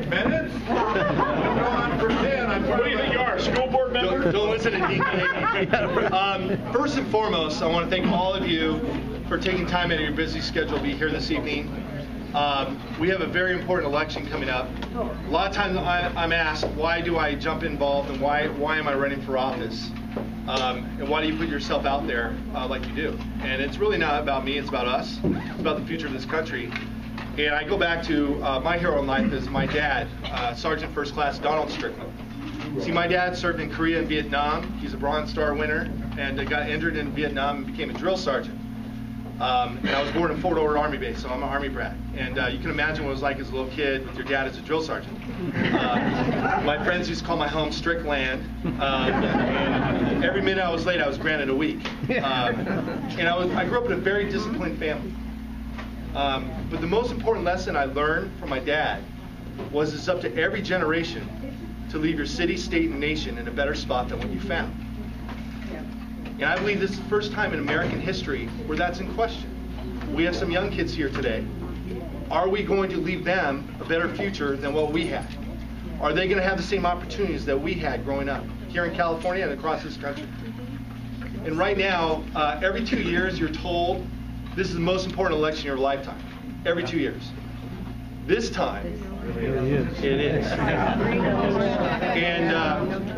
Minutes? I'm going for 10. What do you think you are, a school board member? Don't listen to Dean Kennedy. First and foremost, I want to thank all of you for taking time out of your busy schedule to be here this evening. We have a very important election coming up. A lot of times I'm asked, why do I jump involved and why am I running for office? And why do you put yourself out there like you do? And it's really not about me, it's about us. It's about the future of this country. And I go back to my hero in life is my dad, Sergeant First Class Donald Strickland. See, my dad served in Korea and Vietnam. He's a Bronze Star winner and got injured in Vietnam and became a drill sergeant. And I was born in Fort Ord Army Base, so I'm an Army brat. And you can imagine what it was like as a little kid with your dad as a drill sergeant. My friends used to call my home Strickland. And every minute I was late, I was granted a week. And I grew up in a very disciplined family. But the most important lesson I learned from my dad was it's up to every generation to leave your city, state, and nation in a better spot than what you found. And I believe this is the first time in American history where that's in question. We have some young kids here today. Are we going to leave them a better future than what we had? Are they going to have the same opportunities that we had growing up here in California and across this country? And right now, every 2 years, you're told this is the most important election in your lifetime. Every 2 years. This time, it is. And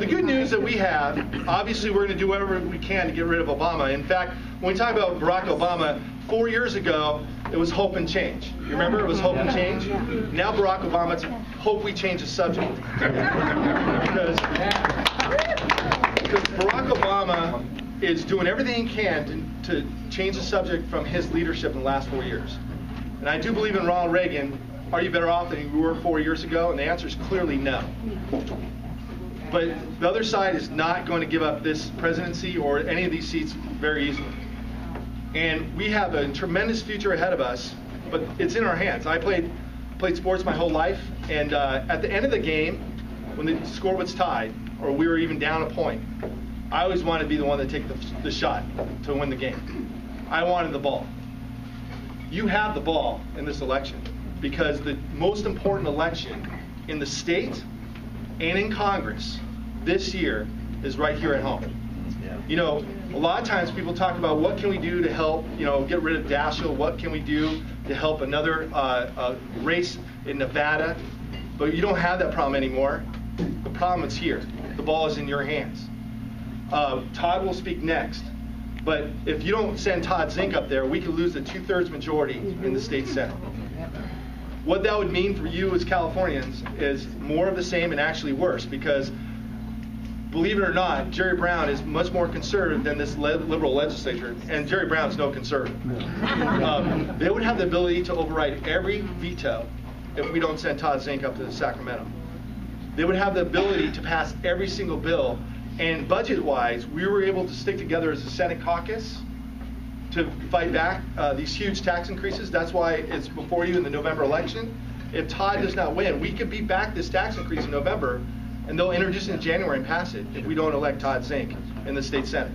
the good news that we have, obviously we're going to do whatever we can to get rid of Obama. In fact, when we talk about Barack Obama, 4 years ago, it was hope and change. You remember it was hope and change? Now Barack Obama, it's hope we change the subject. Because Barack Obama is doing everything he can to change the subject from his leadership in the last 4 years. And I do believe in Ronald Reagan. Are you better off than you were 4 years ago? And the answer is clearly no. But the other side is not going to give up this presidency or any of these seats very easily. And we have a tremendous future ahead of us, but it's in our hands. I played sports my whole life, and at the end of the game, when the score was tied, or we were even down a point, I always wanted to be the one to take the shot to win the game. I wanted the ball. You have the ball in this election because the most important election in the state and in Congress this year is right here at home. You know, a lot of times people talk about what can we do to help, get rid of Daschle, what can we do to help another race in Nevada, but you don't have that problem anymore. The problem is here. The ball is in your hands. Todd will speak next, but if you don't send Todd Zink up there, we could lose the 2/3 majority in the state Senate. What that would mean for you as Californians is more of the same and actually worse, because believe it or not, Jerry Brown is much more conservative than this liberal legislature, and Jerry Brown's no conservative. They would have the ability to override every veto if we don't send Todd Zink up to Sacramento. They would have the ability to pass every single bill, and budget-wise, we were able to stick together as a Senate caucus to fight back these huge tax increases. That's why it's before you in the November election. If Todd does not win, we could beat back this tax increase in November, and they'll introduce it in January and pass it if we don't elect Todd Zink in the state Senate.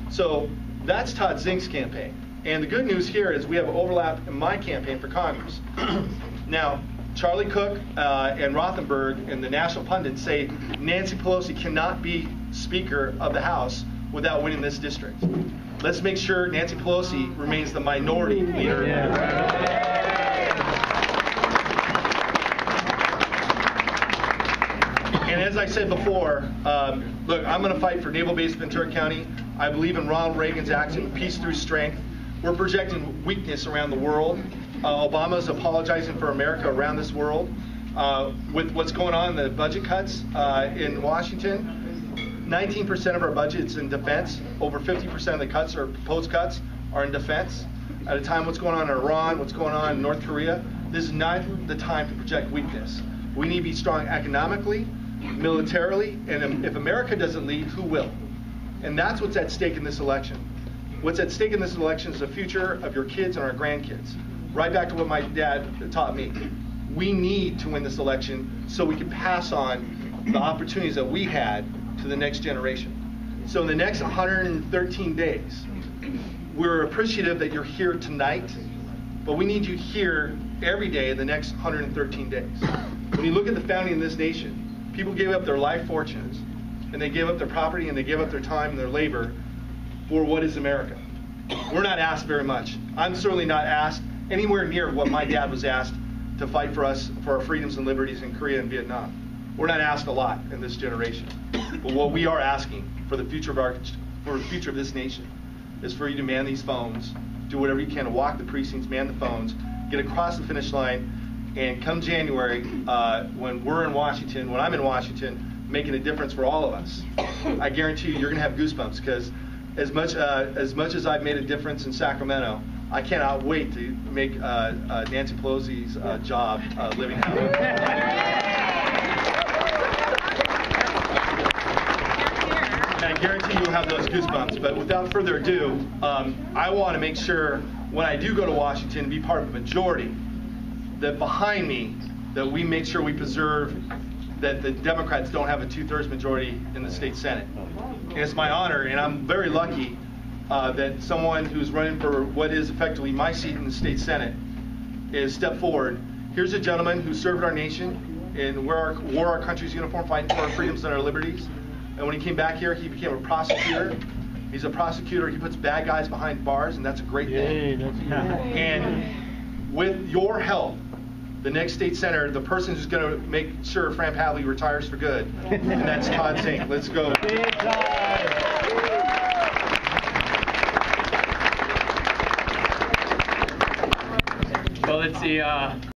So that's Todd Zink's campaign. And the good news here is we have overlap in my campaign for Congress. Now, Charlie Cook and Rothenberg and the national pundits say Nancy Pelosi cannot be Speaker of the House without winning this district. Let's make sure Nancy Pelosi remains the minority leader. And as I said before, look, I'm going to fight for naval-based Ventura County. I believe in Ronald Reagan's action, peace through strength. We're projecting weakness around the world. Obama's apologizing for America around this world. With what's going on in the budget cuts in Washington, 19% of our budget's in defense. Over 50% of the cuts or proposed cuts are in defense. At a time what's going on in Iran, what's going on in North Korea, this is not the time to project weakness. We need to be strong economically, militarily, and if America doesn't lead, who will? And that's what's at stake in this election. What's at stake in this election is the future of your kids and our grandkids. Right back to what my dad taught me. We need to win this election so we can pass on the opportunities that we had to the next generation. So in the next 113 days, we're appreciative that you're here tonight, but we need you here every day in the next 113 days. When you look at the founding of this nation, people gave up their life fortunes, and they gave up their property, and they gave up their time and their labor for what is America. We're not asked very much. I'm certainly not asked anywhere near what my dad was asked to fight for us, for our freedoms and liberties in Korea and Vietnam. We're not asked a lot in this generation. But what we are asking for the future of this nation is for you to man these phones, do whatever you can to walk the precincts, man the phones, get across the finish line, and come January, when we're in Washington, when I'm in Washington, making a difference for all of us, I guarantee you're going to have goosebumps, because as much as I've made a difference in Sacramento, I cannot wait to make Nancy Pelosi's job living hell. And I guarantee you'll have those goosebumps. But without further ado, I want to make sure when I do go to Washington and be part of a majority, that behind me, that we make sure we preserve that the Democrats don't have a 2/3 majority in the state Senate. And it's my honor, and I'm very lucky that someone who's running for what is effectively my seat in the state Senate is stepped forward. Here's a gentleman who served our nation and wore our country's uniform, fighting for our freedoms and our liberties. And when he came back here, he became a prosecutor. He's a prosecutor. He puts bad guys behind bars, and that's a great thing. And with your help, the next state senator, the person who's going to make sure Fran Pavley retires for good, and that's Todd Zink. Let's go. Well, let's see.